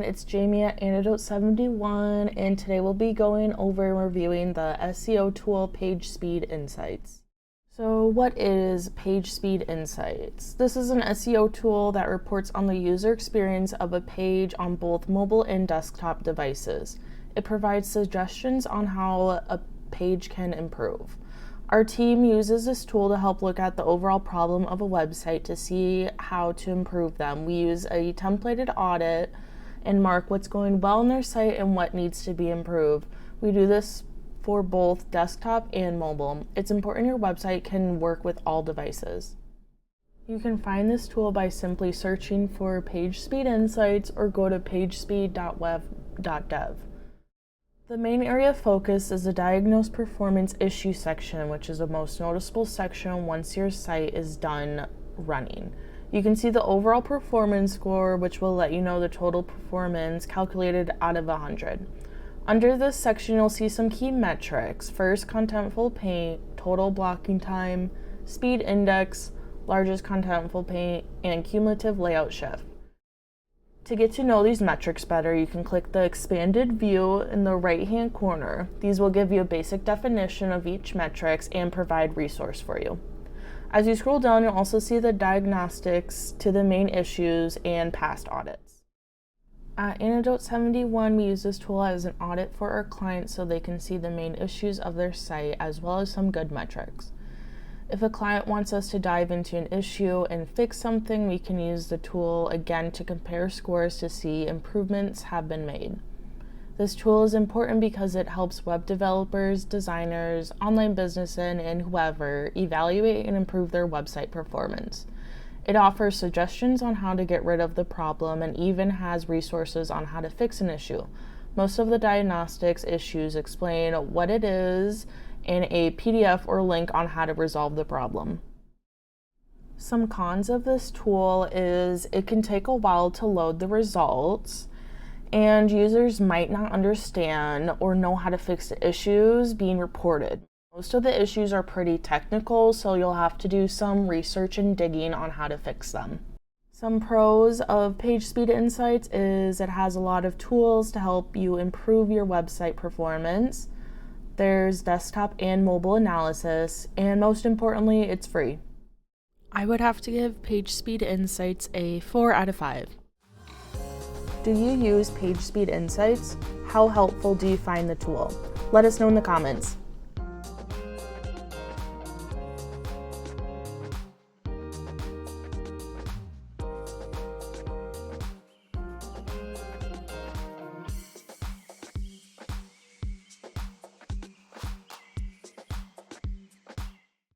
it's Jamie at Antidote 71, and today we'll be going over and reviewing the SEO tool PageSpeed Insights. So what is PageSpeed Insights? This is an SEO tool that reports on the user experience of a page on both mobile and desktop devices. It provides suggestions on how a page can improve. Our team uses this tool to help look at the overall problem of a website to see how to improve them. We use a templated audit and mark what's going well on their site and what needs to be improved. We do this for both desktop and mobile. It's important your website can work with all devices. You can find this tool by simply searching for PageSpeed Insights or go to pagespeed.web.dev. The main area of focus is the Diagnose Performance Issue section, which is the most noticeable section once your site is done running. You can see the overall performance score, which will let you know the total performance calculated out of 100. Under this section, you'll see some key metrics. First, contentful paint, total blocking time, speed index, largest contentful paint, and cumulative layout shift. To get to know these metrics better, you can click the expanded view in the right-hand corner. These will give you a basic definition of each metrics and provide resource for you. As you scroll down, you'll also see the diagnostics to the main issues and past audits. At Antidote 71, we use this tool as an audit for our clients so they can see the main issues of their site as well as some good metrics. If a client wants us to dive into an issue and fix something, we can use the tool again to compare scores to see improvements have been made. This tool is important because it helps web developers, designers, online businesses, and whoever evaluate and improve their website performance. It offers suggestions on how to get rid of the problem and even has resources on how to fix an issue. Most of the diagnostics issues explain what it is and a PDF or link on how to resolve the problem. Some cons of this tool is it can take a while to load the results, and users might not understand or know how to fix the issues being reported. Most of the issues are pretty technical, so you'll have to do some research and digging on how to fix them. Some pros of PageSpeed Insights is it has a lot of tools to help you improve your website performance. There's desktop and mobile analysis, and most importantly, it's free. I would have to give PageSpeed Insights a 4 out of 5. Do you use PageSpeed Insights? How helpful do you find the tool? Let us know in the comments.